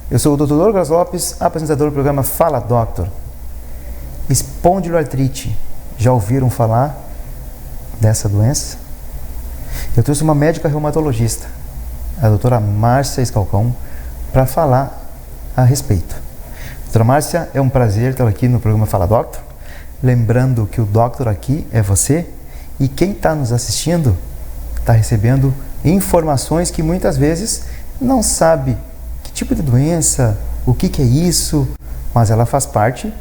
Eu sou o Dr. Douglas Lopes, apresentador do programa Fala Doctor. Espondiloartrite. Já ouviram falar dessa doença? Eu trouxe uma médica reumatologista, a doutora Márcia Escalcão, para falar a respeito. Doutora Márcia, é um prazer estar aqui no programa Fala Doctor. Lembrando que o doctor aqui é você e quem está nos assistindo está recebendo informações que muitas vezes não sabe que tipo de doença, o que é isso, mas ela faz parte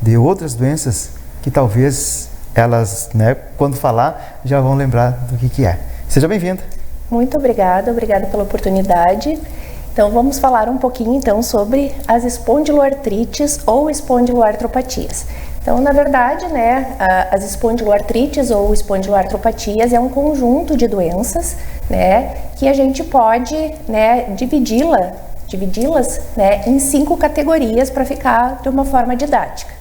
de outras doenças que talvez elas, quando falar, já vão lembrar do que é. Seja bem-vinda. Muito obrigada pela oportunidade. Então vamos falar um pouquinho então sobre as espondiloartrites ou espondiloartropatias. Então, na verdade, as espondiloartrites ou espondiloartropatias é um conjunto de doenças, que a gente pode, dividi-las, em 5 categorias para ficar de uma forma didática,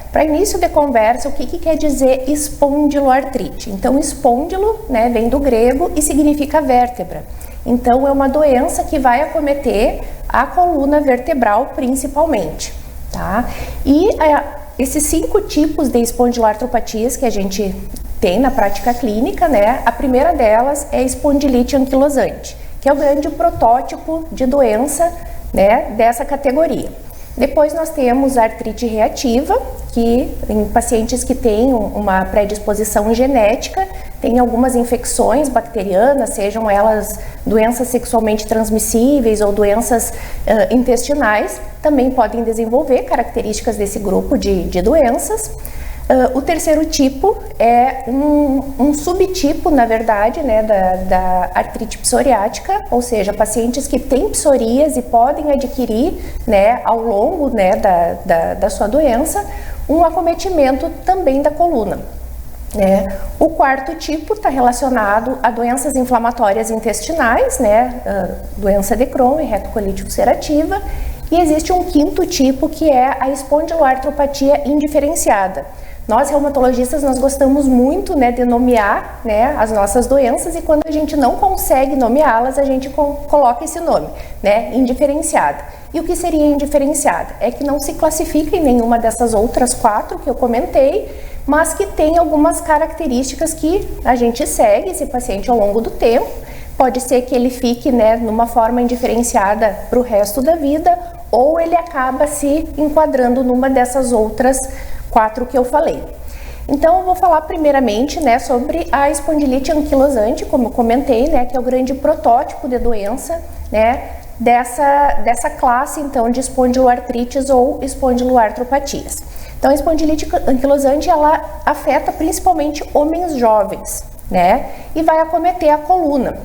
Para início de conversa, o que quer dizer espondiloartrite? Então, espôndilo, vem do grego e significa vértebra. Então, é uma doença que vai acometer a coluna vertebral principalmente, tá? E esses 5 tipos de espondiloartropatias que a gente tem na prática clínica, a primeira delas é a espondilite anquilosante, que é o grande protótipo de doença, dessa categoria. Depois nós temos a artrite reativa, que em pacientes que têm uma predisposição genética, tem algumas infecções bacterianas, sejam elas doenças sexualmente transmissíveis ou doenças intestinais, também podem desenvolver características desse grupo de doenças. O terceiro tipo é um subtipo, na verdade, da artrite psoriática, ou seja, pacientes que têm psorias e podem adquirir, ao longo da sua doença, um acometimento também da coluna. O quarto tipo está relacionado a doenças inflamatórias intestinais, doença de Crohn e retocolite ulcerativa, e existe um quinto tipo que é a espondiloartropatia indiferenciada. Nós, reumatologistas, nós gostamos muito de nomear as nossas doenças e quando a gente não consegue nomeá-las, a gente coloca esse nome, indiferenciada. E o que seria indiferenciada? É que não se classifica em nenhuma dessas outras 4 que eu comentei, mas que tem algumas características que a gente segue esse paciente ao longo do tempo. Pode ser que ele fique numa forma indiferenciada para o resto da vida ou ele acaba se enquadrando numa dessas outras 4 que eu falei. Então, eu vou falar primeiramente, sobre a espondilite anquilosante, como eu comentei, que é o grande protótipo de doença, dessa classe, então, de espondiloartrites ou espondiloartropatias. Então, a espondilite anquilosante, ela afeta principalmente homens jovens, e vai acometer a coluna,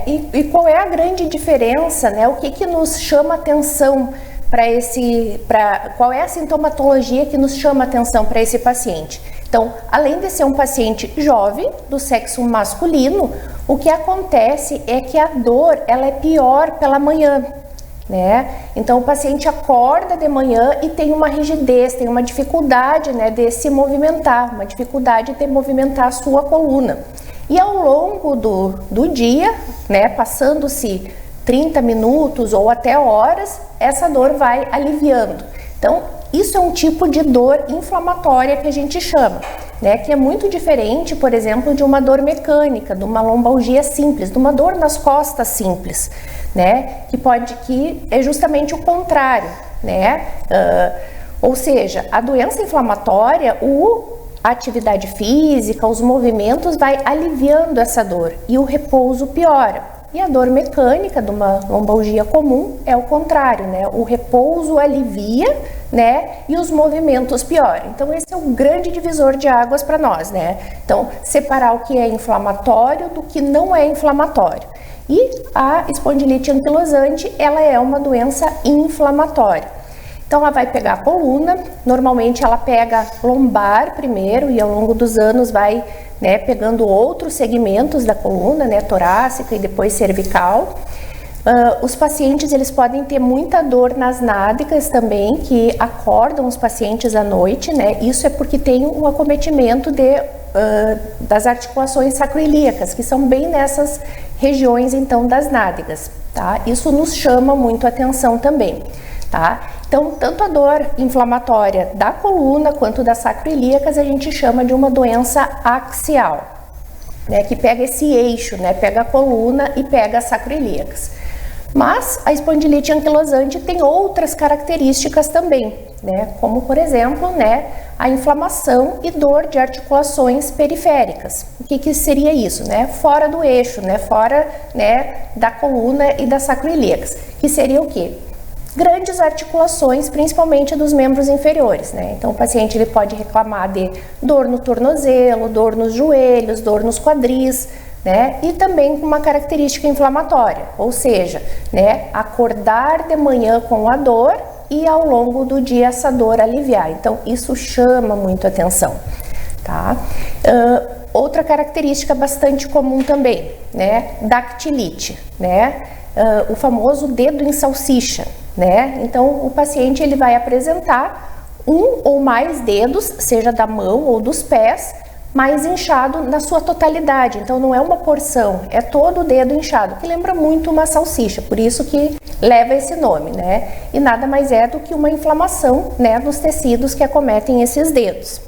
E qual é a grande diferença, o que nos chama atenção qual é a sintomatologia que nos chama atenção para esse paciente? Então, além de ser um paciente jovem, do sexo masculino, o que acontece é que a dor, ela é pior pela manhã, Então, o paciente acorda de manhã e tem uma rigidez, tem uma dificuldade, de se movimentar, uma dificuldade de movimentar a sua coluna. E ao longo do dia, passando-se 30 minutos ou até horas, essa dor vai aliviando. Então, isso é um tipo de dor inflamatória que a gente chama, que é muito diferente, por exemplo, de uma dor mecânica, de uma lombalgia simples, de uma dor nas costas simples, que é justamente o contrário, ou seja, a doença inflamatória, a atividade física, os movimentos vai aliviando essa dor e o repouso piora. E a dor mecânica de uma lombalgia comum é o contrário, O repouso alivia, E os movimentos pioram. Então, esse é um grande divisor de águas para nós, Então, separar o que é inflamatório do que não é inflamatório. E a espondilite anquilosante, ela é uma doença inflamatória. Então, ela vai pegar a coluna, normalmente ela pega lombar primeiro e ao longo dos anos vai pegando outros segmentos da coluna, torácica e depois cervical. Os pacientes, eles podem ter muita dor nas nádegas também, que acordam os pacientes à noite, Isso é porque tem um acometimento das articulações sacroiliacas, que são bem nessas regiões, então, das nádegas. tá? Isso nos chama muito a atenção também, tá? Então, tanto a dor inflamatória da coluna quanto das sacroiliacas a gente chama de uma doença axial, né? Que pega esse eixo, né? Pega a coluna e pega as sacroiliacas. Mas a espondilite anquilosante tem outras características também, né? Como, por exemplo, né, a inflamação e dor de articulações periféricas. O que seria isso, né? Fora do eixo, né? Fora, né, da coluna e das sacroiliacas. Que seria o quê? Grandes articulações, principalmente dos membros inferiores, né? Então, o paciente ele pode reclamar de dor no tornozelo, dor nos joelhos, dor nos quadris, né? E também com uma característica inflamatória, ou seja, né, acordar de manhã com a dor e ao longo do dia essa dor aliviar. Então, isso chama muito atenção, tá? Outra característica bastante comum também, né, dactilite, né? O famoso dedo em salsicha, né? Então, o paciente ele vai apresentar um ou mais dedos, seja da mão ou dos pés, mais inchado na sua totalidade. Então não é uma porção, é todo o dedo inchado, que lembra muito uma salsicha, por isso que leva esse nome, né? E nada mais é do que uma inflamação, né, dos tecidos que acometem esses dedos.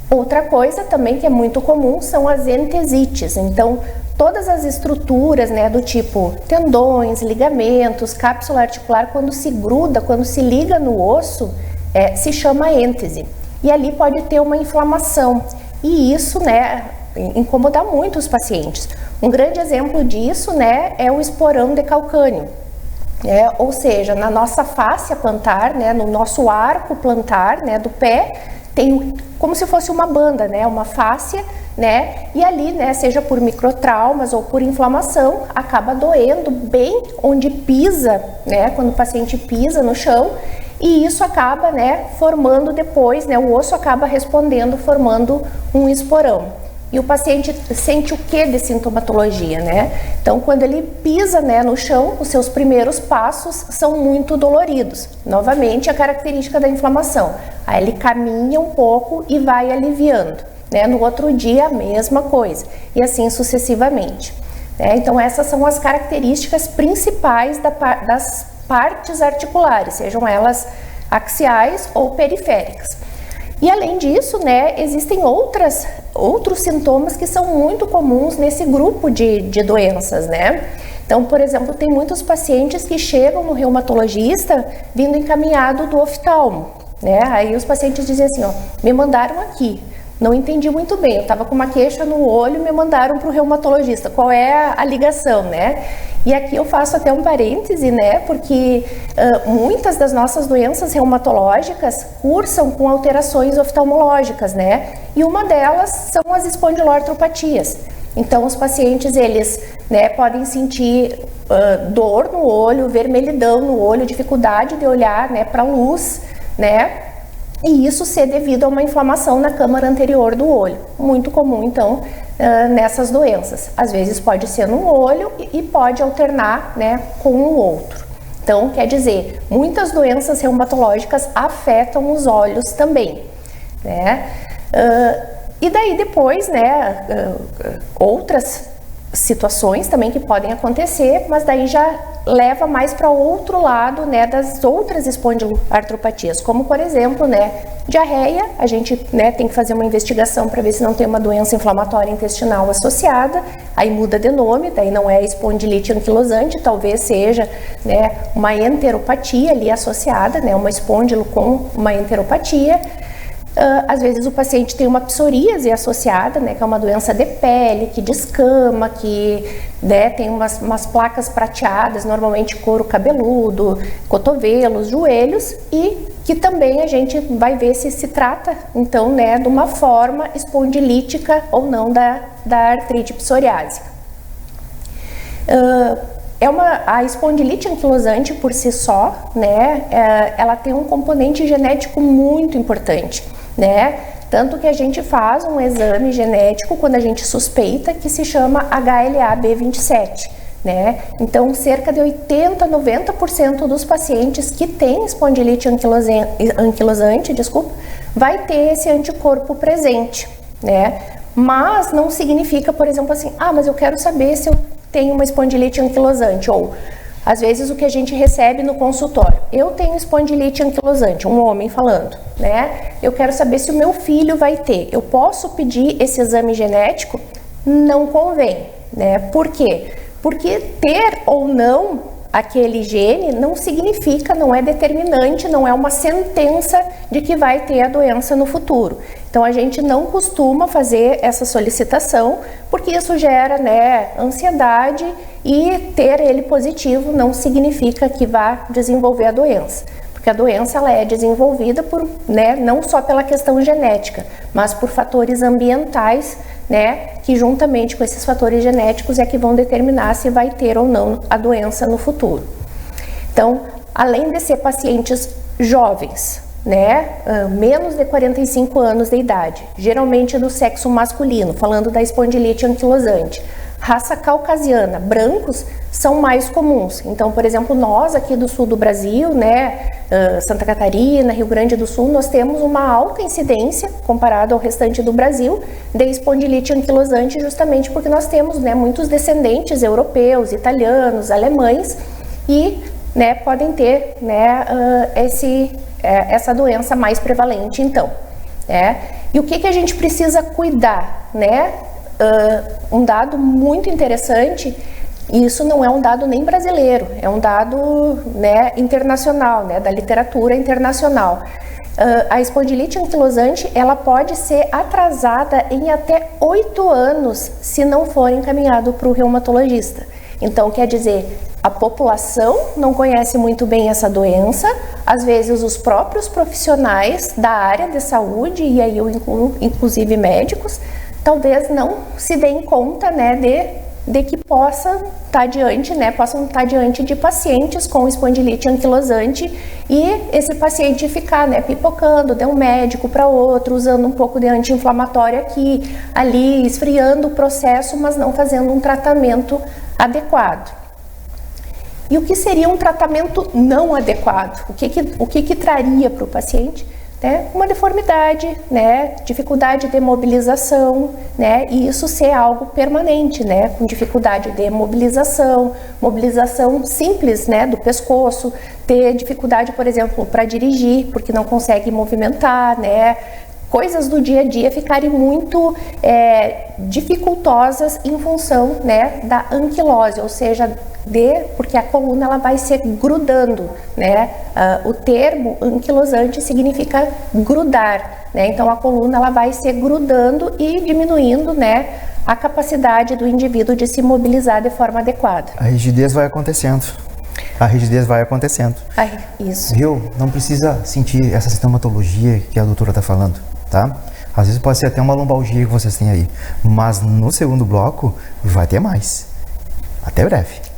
Outra coisa também que é muito comum são as entesites. Então todas as estruturas, né, do tipo tendões, ligamentos, cápsula articular, quando se gruda, quando se liga no osso, se chama êntese. E ali pode ter uma inflamação. E isso, né, incomoda muito os pacientes. Um grande exemplo disso, né, é o esporão de calcânio. Ou seja, na nossa fáscia plantar, né, no nosso arco plantar, né, do pé, tem como se fosse uma banda, né, uma fáscia, né, e ali, né, seja por microtraumas ou por inflamação, acaba doendo bem onde pisa, né, quando o paciente pisa no chão. E isso acaba, né, formando depois, né, o osso acaba respondendo, formando um esporão. E o paciente sente o que de sintomatologia, né? Então, quando ele pisa, né, no chão, os seus primeiros passos são muito doloridos. Novamente, a característica da inflamação. Aí ele caminha um pouco e vai aliviando, né? No outro dia, a mesma coisa. E assim sucessivamente. Então, essas são as características principais das partes articulares, sejam elas axiais ou periféricas. E além disso, né, existem outros sintomas que são muito comuns nesse grupo de doenças, né? Então, por exemplo, tem muitos pacientes que chegam no reumatologista vindo encaminhado do oftalmo, né? Aí os pacientes dizem assim, ó, me mandaram aqui, não entendi muito bem, eu estava com uma queixa no olho e me mandaram para o reumatologista, qual é a ligação, né? E aqui eu faço até um parêntese, né, porque muitas das nossas doenças reumatológicas cursam com alterações oftalmológicas, né, e uma delas são as espondiloartropatias. Então os pacientes, eles, né, podem sentir dor no olho, vermelhidão no olho, dificuldade de olhar, né, para a luz, né, e isso ser devido a uma inflamação na câmara anterior do olho, muito comum então nessas doenças. Às vezes pode ser num olho e pode alternar, né, com o outro. Então, quer dizer, muitas doenças reumatológicas afetam os olhos também, né? E daí depois, né, outras situações também que podem acontecer, mas daí já leva mais para outro lado, né, das outras espondiloartropatias, como por exemplo, né, diarreia. A gente, né, tem que fazer uma investigação para ver se não tem uma doença inflamatória intestinal associada, aí muda de nome, daí não é espondilite anquilosante, talvez seja, né, uma enteropatia ali associada, né, uma espondilo com uma enteropatia. Às vezes o paciente tem uma psoríase associada, né, que é uma doença de pele, que descama, que, né, tem umas placas prateadas, normalmente couro cabeludo, cotovelos, joelhos, e que também a gente vai ver se trata, então, né, de uma forma espondilítica ou não da artrite psoriásica. A espondilite anquilosante por si só, né, ela tem um componente genético muito importante, né? Tanto que a gente faz um exame genético quando a gente suspeita, que se chama HLA-B27, né? Então, cerca de 80-90% dos pacientes que têm espondilite anquilosante, vai ter esse anticorpo presente, né? Mas não significa, por exemplo, assim, mas eu quero saber se eu tenho uma espondilite anquilosante, ou Às vezes o que a gente recebe no consultório, eu tenho espondilite anquilosante, um homem falando, né? Eu quero saber se o meu filho vai ter. Eu posso pedir esse exame genético? Não convém, né? Por quê? Porque ter ou não aquele gene não significa, não é determinante, não é uma sentença de que vai ter a doença no futuro. Então a gente não costuma fazer essa solicitação, porque isso gera, né, ansiedade, e ter ele positivo não significa que vá desenvolver a doença. Porque a doença ela é desenvolvida por, né, não só pela questão genética, mas por fatores ambientais, né, que juntamente com esses fatores genéticos é que vão determinar se vai ter ou não a doença no futuro. Então, além de ser pacientes jovens, né, menos de 45 anos de idade, geralmente do sexo masculino, falando da espondilite anquilosante, raça caucasiana, brancos são mais comuns. Então, por exemplo, nós aqui do sul do Brasil, né, Santa Catarina, Rio Grande do Sul, nós temos uma alta incidência, comparado ao restante do Brasil, de espondilite anquilosante, justamente porque nós temos, né, muitos descendentes europeus, italianos, alemães, e, né, podem ter, né, essa doença mais prevalente, então. E o que a gente precisa cuidar, né? Um dado muito interessante, e isso não é um dado nem brasileiro, é um dado, né, internacional, né, da literatura internacional. A espondilite anquilosante, ela pode ser atrasada em até 8 anos se não for encaminhado para o reumatologista. Então, quer dizer, a população não conhece muito bem essa doença, às vezes os próprios profissionais da área de saúde, e aí eu incluo inclusive médicos, talvez não se deem conta, né, de que possam estar diante de pacientes com espondilite anquilosante, e esse paciente ficar, né, pipocando de um médico para outro, usando um pouco de anti-inflamatório aqui, ali, esfriando o processo, mas não fazendo um tratamento adequado. E o que seria um tratamento não adequado? O que traria para o paciente? Uma deformidade, né, dificuldade de mobilização, né, e isso ser algo permanente, né, com dificuldade de mobilização simples, né, do pescoço, ter dificuldade, por exemplo, para dirigir, porque não consegue movimentar, né, coisas do dia a dia ficarem muito dificultosas em função, né, da anquilose, ou seja, porque a coluna ela vai se grudando, né? O termo anquilosante significa grudar, né? Então a coluna ela vai se grudando e diminuindo, né, a capacidade do indivíduo de se mobilizar de forma adequada. A rigidez vai acontecendo. Isso. Viu? Não precisa sentir essa sintomatologia que a doutora está falando, tá? Às vezes pode ser até uma lombalgia que vocês têm aí, mas no segundo bloco vai ter mais. Até breve.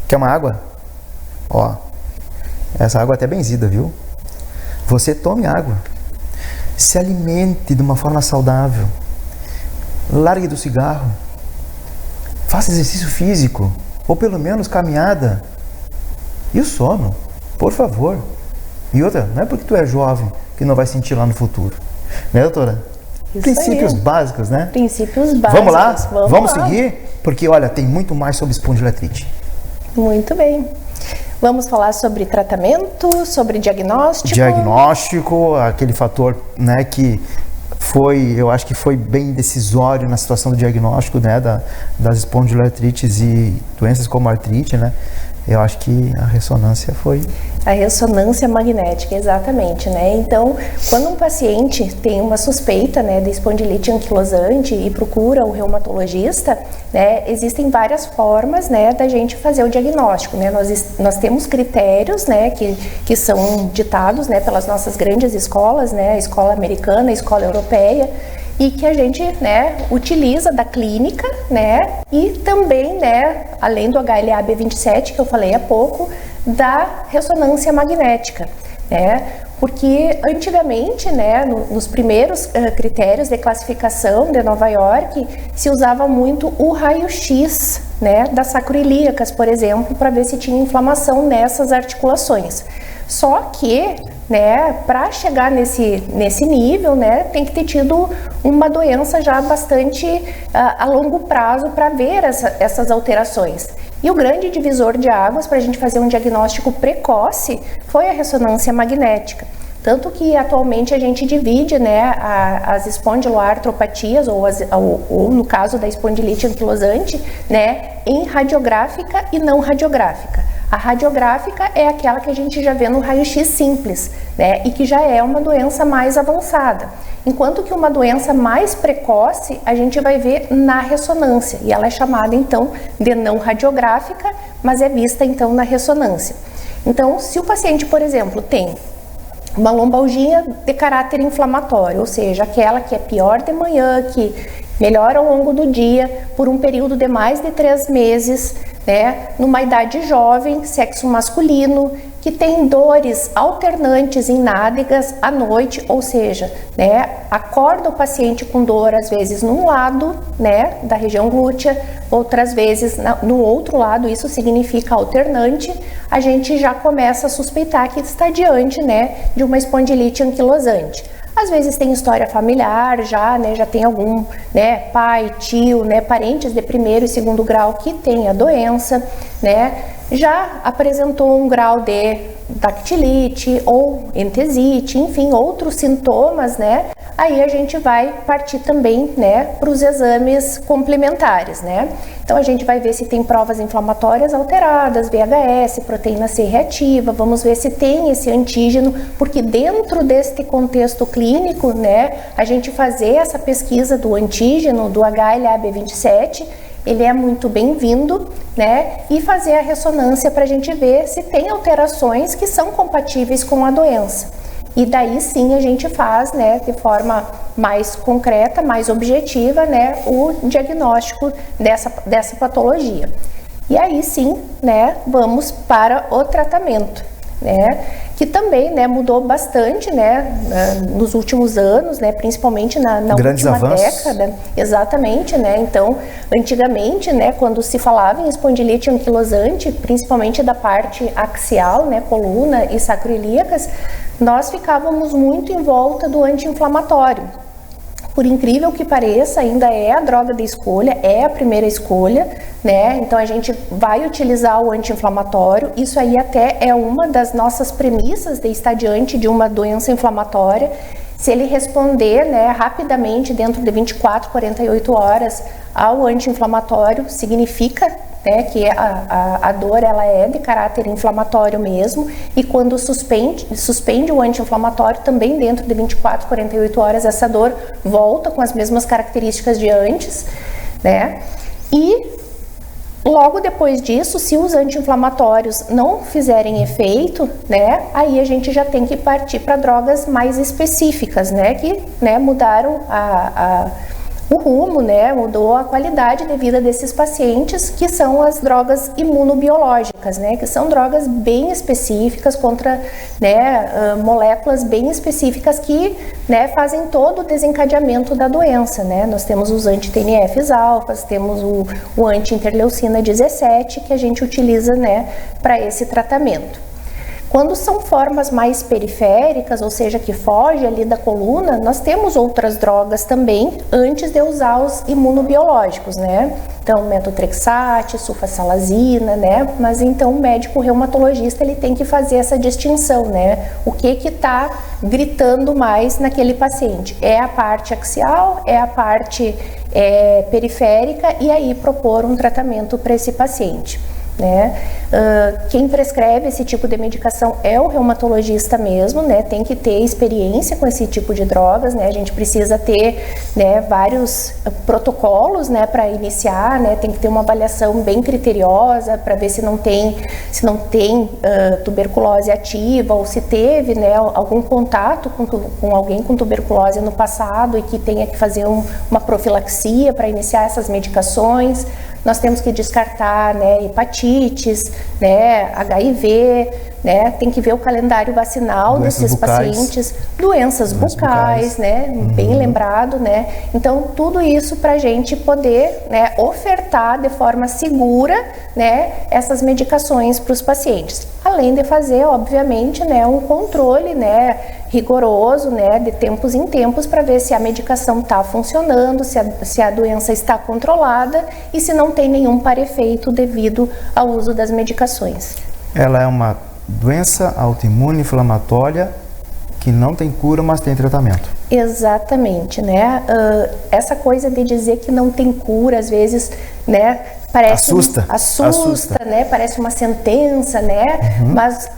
Quer uma água? Ó, essa água é até benzida, viu? Você tome água, se alimente de uma forma saudável, largue do cigarro, faça exercício físico, ou pelo menos caminhada. E o sono, por favor. E outra, não é porque tu é jovem que não vai sentir lá no futuro. Né, doutora? Princípios básicos, né? Princípios básicos. Vamos lá? Vamos lá. seguir? Porque, olha, tem muito mais sobre espondiloartrite. Muito bem. Vamos falar sobre tratamento, sobre diagnóstico. Diagnóstico, aquele fator, né, que eu acho que foi bem decisório na situação do diagnóstico, né, das espondiloartrites e doenças como artrite, né? Eu acho que a ressonância foi... A ressonância magnética, exatamente, né? Então, quando um paciente tem uma suspeita, né, de espondilite anquilosante e procura o reumatologista, né, existem várias formas, né, da gente fazer o diagnóstico, né? Nós temos critérios, né, que são ditados, né, pelas nossas grandes escolas, né, a escola americana, a escola europeia, e que a gente, né, utiliza da clínica, né, e também, né, além do HLA-B27 que eu falei há pouco, da ressonância magnética, né, porque antigamente, né, nos primeiros critérios de classificação de Nova York, se usava muito o raio-x, né, das sacroiliacas, por exemplo, para ver se tinha inflamação nessas articulações. Só que, né, para chegar nesse nível, né, tem que ter tido uma doença já bastante a longo prazo para ver essas alterações. E o grande divisor de águas para a gente fazer um diagnóstico precoce foi a ressonância magnética. Tanto que atualmente a gente divide, né, as espondiloartropatias, ou no caso da espondilite anquilosante, né, em radiográfica e não radiográfica. A radiográfica é aquela que a gente já vê no raio-x simples, né, e que já é uma doença mais avançada. Enquanto que uma doença mais precoce a gente vai ver na ressonância, e ela é chamada então de não radiográfica, mas é vista então na ressonância. Então, se o paciente, por exemplo, tem uma lombalgia de caráter inflamatório, ou seja, aquela que é pior de manhã, que melhora ao longo do dia, por um período de mais de 3 meses, né, numa idade jovem, sexo masculino, que tem dores alternantes em nádegas à noite, ou seja, né, acorda o paciente com dor às vezes num lado, né, da região glútea, outras vezes no outro lado, isso significa alternante, a gente já começa a suspeitar que está diante, né, de uma espondilite anquilosante. Às vezes tem história familiar já, né, já tem algum, né, pai, tio, né, parentes de primeiro e segundo grau que tem a doença, né, já apresentou um grau de dactilite ou entesite, enfim, outros sintomas, né, aí a gente vai partir também, né, para os exames complementares, né. Então a gente vai ver se tem provas inflamatórias alteradas, VHS, proteína C reativa, vamos ver se tem esse antígeno, porque dentro deste contexto clínico, né, a gente fazer essa pesquisa do antígeno, do HLA-B27, ele é muito bem-vindo, né, e fazer a ressonância para a gente ver se tem alterações que são compatíveis com a doença. E daí sim a gente faz, né, de forma mais concreta, mais objetiva, né, o diagnóstico dessa patologia. E aí sim, né, vamos para o tratamento, né, que também, né, mudou bastante, né, nos últimos anos, né, principalmente na última década, exatamente, né. Então, antigamente, né, quando se falava em espondilite anquilosante, principalmente da parte axial, né, coluna e sacroiliacas, nós ficávamos muito em volta do anti-inflamatório. Por incrível que pareça, ainda é a droga de escolha, é a primeira escolha, né? Então a gente vai utilizar o anti-inflamatório. Isso aí até é uma das nossas premissas de estar diante de uma doença inflamatória. Se ele responder, né, rapidamente, dentro de 24, 48 horas ao anti-inflamatório, significa, né, que a dor ela é de caráter inflamatório mesmo, e quando suspende o anti-inflamatório, também dentro de 24, 48 horas essa dor volta com as mesmas características de antes, né? E logo depois disso, se os anti-inflamatórios não fizerem efeito, né, aí a gente já tem que partir para drogas mais específicas, né, que, né, mudaram o rumo, né, mudou a qualidade de vida desses pacientes, que são as drogas imunobiológicas, né, que são drogas bem específicas contra, né, moléculas bem específicas que, né, fazem todo o desencadeamento da doença, né. Nós temos os anti-TNFs-alfas, temos o anti-interleucina 17 que a gente utiliza, né, para esse tratamento. Quando são formas mais periféricas, ou seja, que foge ali da coluna, nós temos outras drogas também antes de usar os imunobiológicos, né? Então, metotrexate, sulfasalazina, né? Mas então o médico reumatologista ele tem que fazer essa distinção, né? O que está gritando mais naquele paciente? É a parte axial, é a parte periférica, e aí propor um tratamento para esse paciente, né? Quem prescreve esse tipo de medicação é o reumatologista mesmo, né? Tem que ter experiência com esse tipo de drogas, né? A gente precisa ter, né, vários protocolos, né, para iniciar, né? Tem que ter uma avaliação bem criteriosa para ver se não tem tuberculose ativa, ou se teve, né, algum contato com alguém com tuberculose no passado e que tenha que fazer uma profilaxia para iniciar essas medicações. Nós temos que descartar, né, hepatites, né, HIV, né, tem que ver o calendário vacinal desses pacientes, doenças bucais, né, bem lembrado, né. Então, tudo isso para a gente poder, né, ofertar de forma segura, né, essas medicações para os pacientes. Além de fazer, obviamente, né, um controle, né, rigoroso, né, de tempos em tempos, para ver se a medicação está funcionando, se a doença está controlada e se não tem nenhum parefeito devido ao uso das medicações. Ela é uma doença autoimune inflamatória que não tem cura, mas tem tratamento. Exatamente, né? Essa coisa de dizer que não tem cura, às vezes, né, parece assusta, né? Parece uma sentença, né? Mas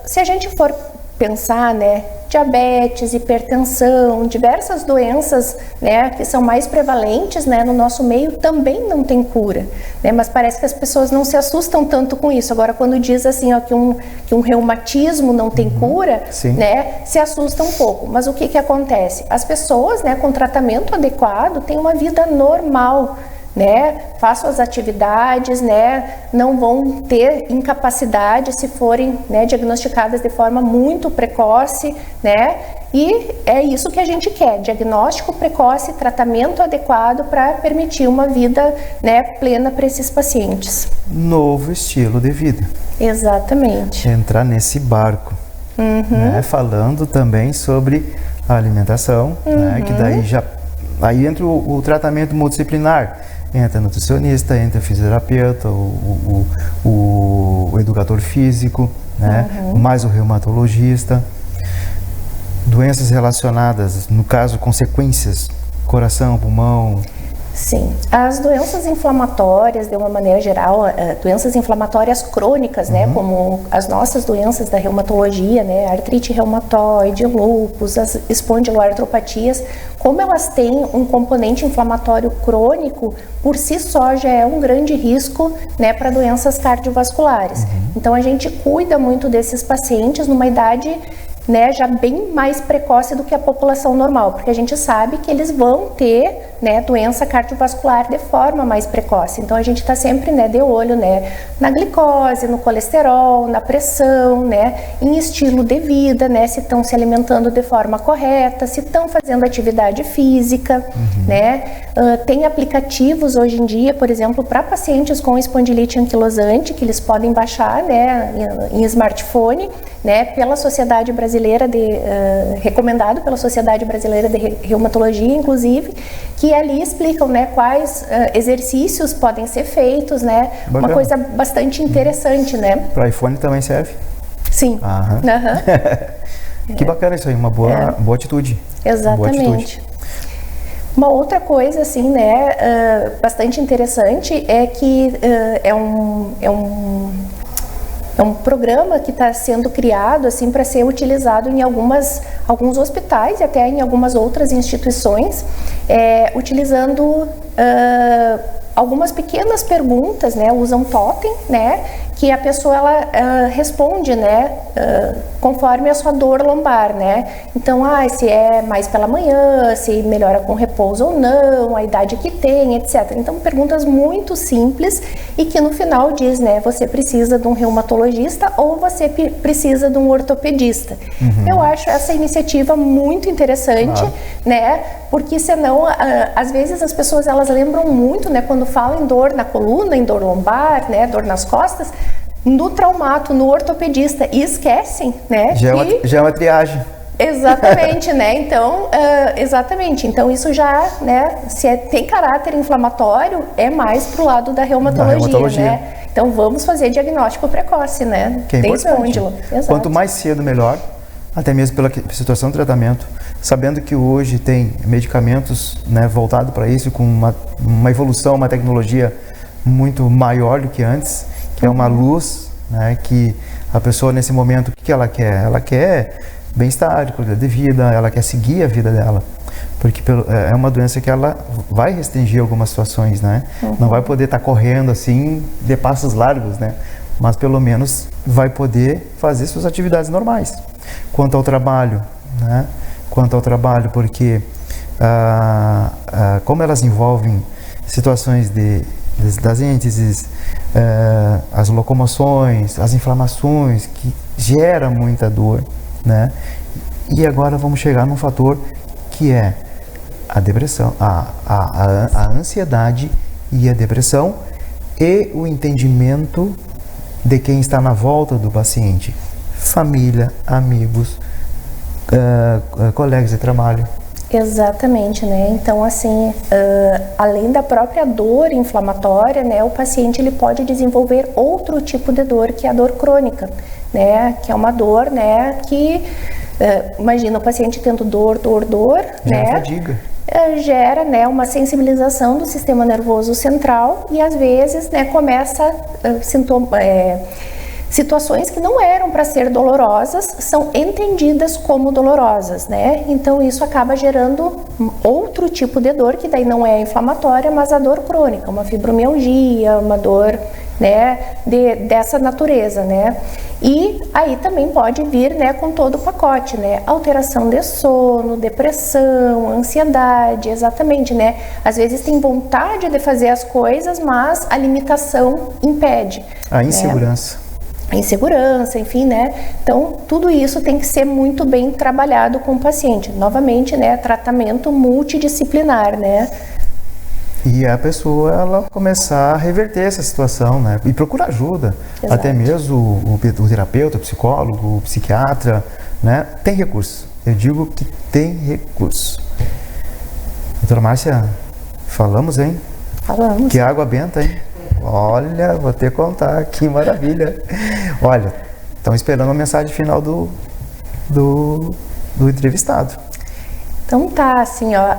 se a gente for pensar, né, diabetes, hipertensão, diversas doenças, né, que são mais prevalentes, né, no nosso meio, também não tem cura, né, mas parece que as pessoas não se assustam tanto com isso. Agora, quando diz assim, ó, que um reumatismo não tem cura, né, se assusta um pouco. Mas o que acontece? As pessoas, né, com tratamento adequado têm uma vida normal, né, façam as atividades, né, não vão ter incapacidade se forem, né, diagnosticadas de forma muito precoce, né, e é isso que a gente quer: diagnóstico precoce, tratamento adequado para permitir uma vida, né, plena para esses pacientes. Novo estilo de vida. Exatamente. Entrar nesse barco, né, falando também sobre a alimentação, né, que daí aí entra o tratamento multidisciplinar. Entra nutricionista, entra fisioterapeuta, o educador físico, né? Mais o reumatologista. Doenças relacionadas, no caso, consequências, coração, pulmão. Sim, as doenças inflamatórias, de uma maneira geral, doenças inflamatórias crônicas, né, como as nossas doenças da reumatologia, né, artrite reumatoide, lúpus, as espondiloartropatias, como elas têm um componente inflamatório crônico, por si só já é um grande risco, né, para doenças cardiovasculares. Então a gente cuida muito desses pacientes numa idade, né, já bem mais precoce do que a população normal, porque a gente sabe que eles vão ter, né, doença cardiovascular de forma mais precoce. Então a gente está sempre, né, de olho, né, na glicose, no colesterol, na pressão, né, em estilo de vida, né, se estão se alimentando de forma correta, se estão fazendo atividade física, né. Tem aplicativos hoje em dia, por exemplo, para pacientes com espondilite anquilosante, que eles podem baixar, né, em smartphone, né, pela Sociedade Brasileira recomendado pela Sociedade Brasileira de Reumatologia, inclusive, que ali explicam, né, quais exercícios podem ser feitos, né. Bacana. Uma coisa bastante interessante, né. Para iPhone também serve? Sim. Que bacana isso aí, uma boa atitude. Exatamente. Boa atitude. Uma outra coisa, assim, né, bastante interessante é que é um programa que está sendo criado, assim, para ser utilizado em alguns hospitais e até em algumas outras instituições, utilizando algumas pequenas perguntas, né, usam totem, né, que a pessoa ela responde, né, conforme a sua dor lombar, né. Então, se é mais pela manhã, se melhora com repouso ou não, a idade que tem, etc. Então, perguntas muito simples e que no final diz, né, você precisa de um reumatologista ou você precisa de um ortopedista. Eu acho essa iniciativa muito interessante, né, porque senão, às vezes as pessoas elas lembram muito, né, quando falam em dor na coluna, em dor lombar, né, dor nas costas, no traumato, no ortopedista e esquecem, né? Já é uma triagem. Exatamente, né? Então, exatamente. Então, isso já, né? Se tem caráter inflamatório, é mais pro lado da reumatologia, né? Então, vamos fazer diagnóstico precoce, né? Que é importante. Espôndilo. Exato. Quanto mais cedo, melhor. Até mesmo pela situação do tratamento. Sabendo que hoje tem medicamentos, né, voltados para isso, com uma evolução, uma tecnologia muito maior do que antes, que é uma luz, né? Que a pessoa, nesse momento, o que ela quer? Ela quer bem-estar, qualidade de vida, ela quer seguir a vida dela, porque é uma doença que ela vai restringir algumas situações, né? Não vai poder estar correndo assim de passos largos, né? Mas pelo menos vai poder fazer suas atividades normais. Quanto ao trabalho, né? Porque como elas envolvem situações das ênteses, as locomoções, as inflamações, que gera muita dor, né? E agora vamos chegar num fator que é a depressão, a ansiedade e a depressão, e o entendimento de quem está na volta do paciente, família, amigos, colegas de trabalho. Exatamente, né? Então, assim, além da própria dor inflamatória, né, o paciente ele pode desenvolver outro tipo de dor, que é a dor crônica, né? Que é uma dor, né, que imagina o paciente tendo dor, né? Fadiga. Gera, né, uma sensibilização do sistema nervoso central e às vezes, né, começa situações que não eram para ser dolorosas são entendidas como dolorosas, né? Então isso acaba gerando outro tipo de dor, que daí não é inflamatória, mas a dor crônica, uma fibromialgia, uma dor, né, dessa natureza, né? E aí também pode vir, né, com todo o pacote, né? Alteração de sono, depressão, ansiedade, exatamente, né? Às vezes tem vontade de fazer as coisas, mas a limitação impede. A insegurança. Né? A insegurança, enfim, né? Então, tudo isso tem que ser muito bem trabalhado com o paciente. Novamente, né, tratamento multidisciplinar, né? E a pessoa, ela começar a reverter essa situação, né? E procurar ajuda. Exato. Até mesmo o terapeuta, o psicólogo, o psiquiatra, né? Tem recurso. Eu digo que tem recurso. Doutora Márcia, falamos, hein? Falamos. Que água benta, hein? Olha, vou te contar, que maravilha. Olha, estão esperando a mensagem final do entrevistado. Então tá, assim, ó,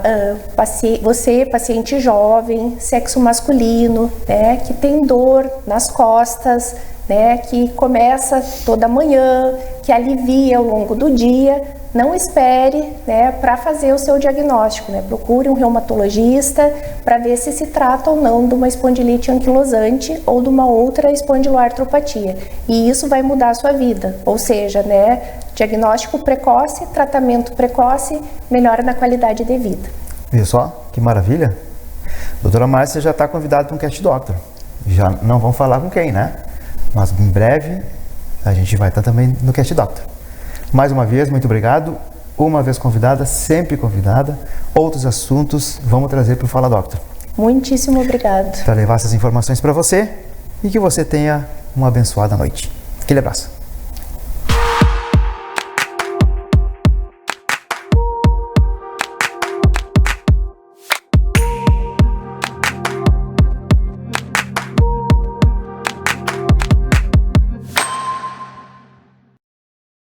você, paciente jovem, sexo masculino, né, que tem dor nas costas, né, que começa toda manhã, que alivia ao longo do dia, não espere, né, para fazer o seu diagnóstico, né, procure um reumatologista para ver se trata ou não de uma espondilite anquilosante ou de uma outra espondiloartropatia, e isso vai mudar a sua vida, ou seja, né, diagnóstico precoce, tratamento precoce, melhora na qualidade de vida. Viu só? Que maravilha! Doutora Márcia já está convidada para um Cast Doctor. Já não vão falar com quem, né? Mas em breve a gente vai estar também no Cast Doctor. Mais uma vez, muito obrigado. Uma vez convidada, sempre convidada. Outros assuntos vamos trazer para o Fala Doctor. Muitíssimo obrigado. Para levar essas informações para você e que você tenha uma abençoada noite. Aquele abraço.